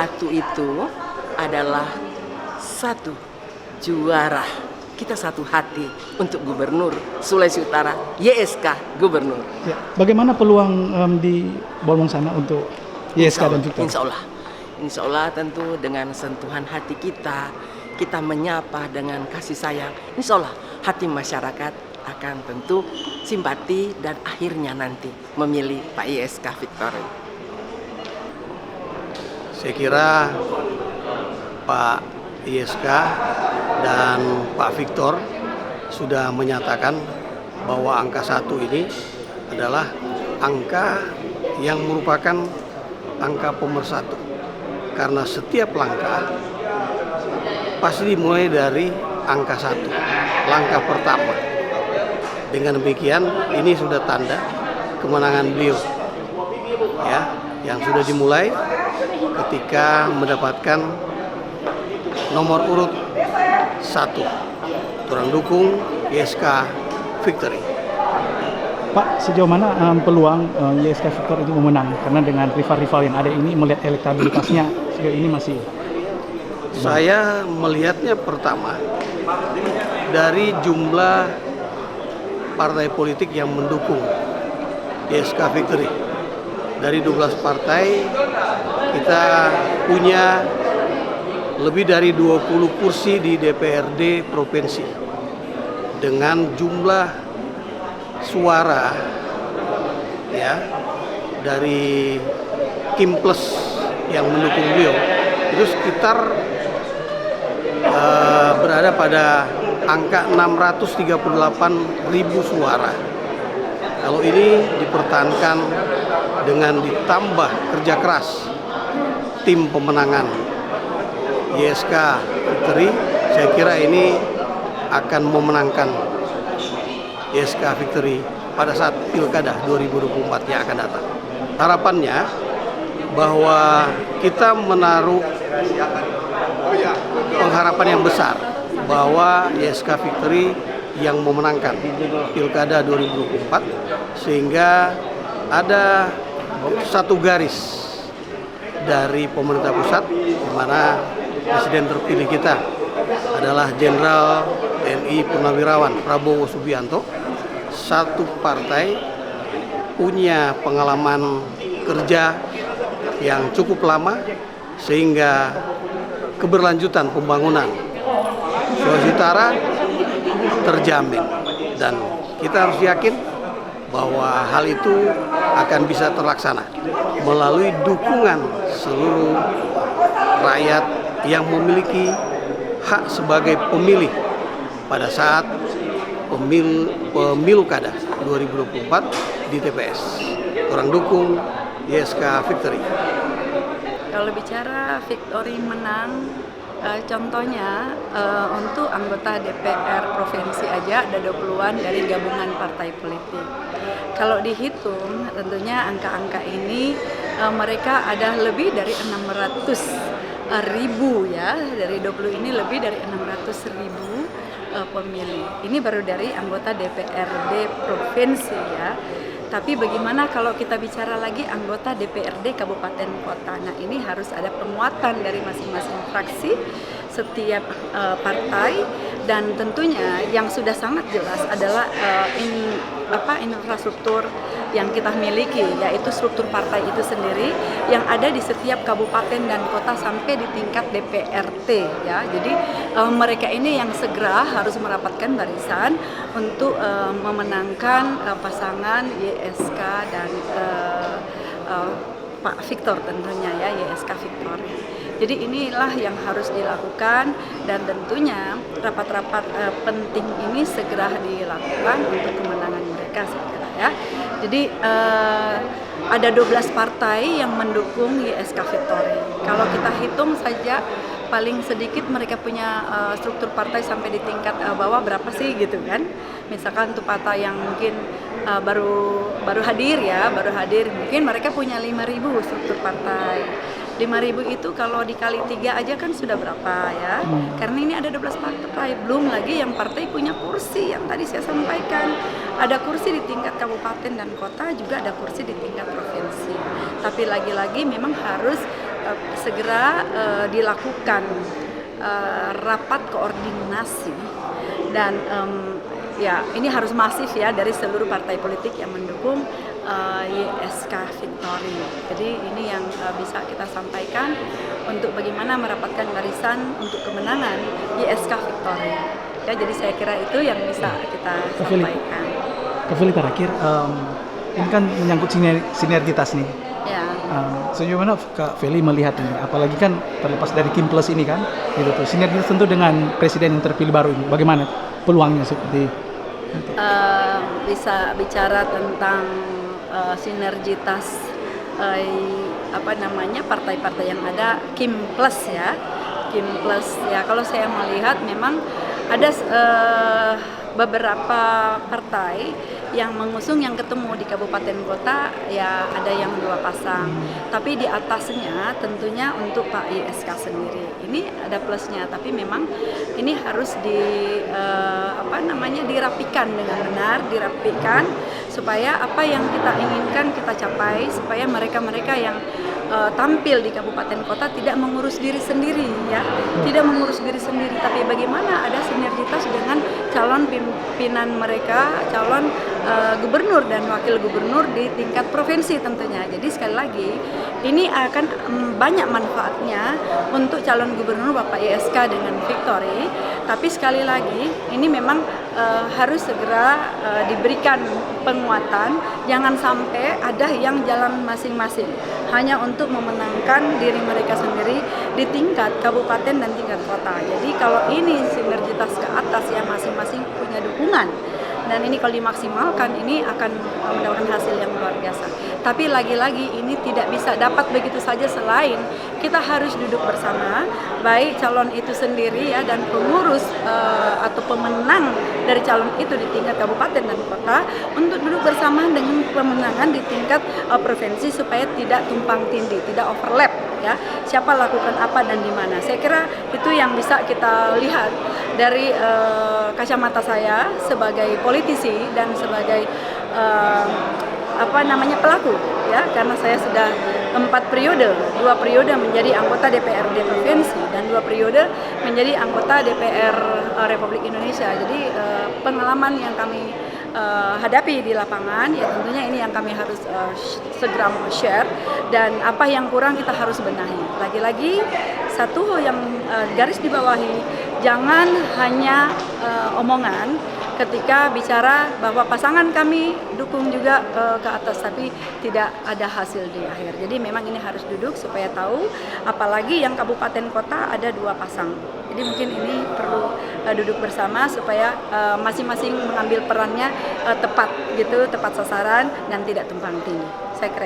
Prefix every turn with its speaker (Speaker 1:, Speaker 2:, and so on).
Speaker 1: satu itu adalah satu juara. Kita satu hati untuk Gubernur Sulawesi Utara, YSK Gubernur.
Speaker 2: Ya. Bagaimana peluang di Bolmong sana untuk YSK dan Victor?
Speaker 1: Insya Allah tentu dengan sentuhan hati kita menyapa dengan kasih sayang. Insya Allah hati masyarakat akan tentu simpati dan akhirnya nanti memilih Pak YSK Victor.
Speaker 3: Saya kira Pak YSK dan Pak Victor sudah menyatakan bahwa angka 1 ini adalah angka yang merupakan angka pemersatu. Karena setiap langkah pasti dimulai dari angka 1, langkah pertama. Dengan demikian ini sudah tanda kemenangan beliau, ya, yang sudah dimulai ketika mendapatkan nomor urut 1. Orang dukung YSK Victory.
Speaker 2: Pak, sejauh mana peluang YSK Victor itu memenang? Karena dengan rival-rival yang ada ini melihat elektabilitasnya sejauh ini masih.
Speaker 3: Saya melihatnya pertama dari jumlah partai politik yang mendukung YSK Victory. Dari 12 partai kita punya lebih dari 20 kursi di DPRD provinsi dengan jumlah suara, ya, dari Kim Plus yang mendukung beliau itu sekitar berada pada angka 638.000 suara. Kalau ini dipertahankan dengan ditambah kerja keras tim pemenangan YSK Victory, saya kira ini akan memenangkan YSK Victory pada saat Pilkada 2024 yang akan datang. Harapannya bahwa kita menaruh pengharapan yang besar bahwa YSK Victory yang memenangkan Pilkada 2024 sehingga ada satu garis dari pemerintah pusat di mana presiden terpilih kita adalah Jenderal TNI Purnawirawan Prabowo Subianto. Satu partai punya pengalaman kerja yang cukup lama sehingga keberlanjutan pembangunan Sulawesi Utara terjamin, dan kita harus yakin bahwa hal itu akan bisa terlaksana melalui dukungan seluruh rakyat yang memiliki hak sebagai pemilih pada saat pemilu kada 2024 di TPS. Orang dukung YSK Victory.
Speaker 4: Kalau bicara Victory menang, contohnya untuk anggota DPR provinsi aja ada 20-an dari gabungan partai politik. Kalau dihitung tentunya angka-angka ini mereka ada lebih dari 600.000 ya, dari 20 ini lebih dari 600.000 pemilih. Ini baru dari anggota DPRD provinsi ya. Tapi bagaimana kalau kita bicara lagi anggota DPRD kabupaten kota? Nah, ini harus ada penguatan dari masing-masing fraksi setiap partai, dan tentunya yang sudah sangat jelas adalah infrastruktur yang kita miliki, yaitu struktur partai itu sendiri yang ada di setiap kabupaten dan kota sampai di tingkat DPRT ya. Jadi mereka ini yang segera harus merapatkan barisan untuk memenangkan pasangan YSK dan Pak Victor tentunya ya, YSK Victor. Jadi inilah yang harus dilakukan, dan tentunya rapat-rapat penting ini segera dilakukan untuk kemenangan mereka segera ya. Jadi ada 12 partai yang mendukung YSK Victory. Kalau kita hitung saja paling sedikit mereka punya struktur partai sampai di tingkat bawah berapa sih gitu kan. Misalkan untuk partai yang mungkin baru hadir mungkin mereka punya 5.000 struktur partai. 5.000 itu kalau dikali 3 aja kan sudah berapa ya. Karena ini ada 12 partai, belum lagi yang partai punya kursi yang tadi saya sampaikan. Ada kursi di tingkat kabupaten dan kota, juga ada kursi di tingkat provinsi. Tapi lagi-lagi memang harus segera dilakukan rapat koordinasi dan ya ini harus masif ya dari seluruh partai politik yang mendukung YSK Victory. Jadi ini yang bisa kita sampaikan untuk bagaimana merapatkan barisan untuk kemenangan YSK Victory. Ya, jadi saya kira itu yang bisa kita sampaikan.
Speaker 2: Kak Feli terakhir, ini kan menyangkut sinergitas nih.
Speaker 4: Ya.
Speaker 2: Sejauh mana Kak Feli melihat ini? Apalagi kan terlepas dari Kim Plus ini kan, gitu tuh. Sinergitas tentu dengan presiden yang terpilih baru ini. Bagaimana peluangnya seperti itu?
Speaker 4: Bisa bicara tentang sinergitas partai-partai yang ada Kim Plus ya. Kim Plus ya, kalau saya melihat memang ada beberapa partai yang mengusung yang ketemu di kabupaten kota ya, ada yang 2 pasang, tapi di atasnya tentunya untuk Pak YSK sendiri ini ada plusnya, tapi memang ini harus dirapikan dengan benar, dirapikan supaya apa yang kita inginkan kita capai, supaya mereka yang tampil di kabupaten kota tidak mengurus diri sendiri ya, tidak mengurus diri sendiri, tapi bagaimana ada sinergitas dengan calon pimpinan mereka, calon gubernur dan wakil gubernur di tingkat provinsi tentunya. Jadi sekali lagi ini akan banyak manfaatnya untuk calon gubernur Bapak YSK dengan Victory, tapi sekali lagi ini memang harus segera diberikan penguatan, jangan sampai ada yang jalan masing-masing hanya untuk memenangkan diri mereka sendiri di tingkat kabupaten dan tingkat kota. Jadi kalau ini sinergitas ke atas ya, masing-masing punya dukungan, dan ini kalau dimaksimalkan ini akan mendapatkan hasil yang luar biasa. Tapi lagi-lagi ini tidak bisa dapat begitu saja, selain kita harus duduk bersama, baik calon itu sendiri ya dan pengurus atau pemenang dari calon itu di tingkat kabupaten dan kota, untuk duduk bersama dengan pemenangan di tingkat provinsi supaya tidak tumpang tindih, tidak overlap ya, siapa lakukan apa dan di mana. Saya kira itu yang bisa kita lihat dari kacamata saya sebagai politisi dan sebagai pelaku ya, karena saya sudah 4 periode, 2 periode menjadi anggota DPRD provinsi dan 2 periode menjadi anggota DPR Republik Indonesia. Jadi pengalaman yang kami hadapi di lapangan ya, tentunya ini yang kami harus segera share, dan apa yang kurang kita harus benahi. Lagi-lagi satu yang garis dibawahi, jangan hanya omongan ketika bicara bahwa pasangan kami dukung juga ke atas, tapi tidak ada hasil di akhir. Jadi memang ini harus duduk supaya tahu, apalagi yang kabupaten kota ada 2 pasang. Jadi mungkin ini perlu duduk bersama supaya masing-masing mengambil perannya tepat gitu, tepat sasaran dan tidak tumpang tindih. Saya kira itu.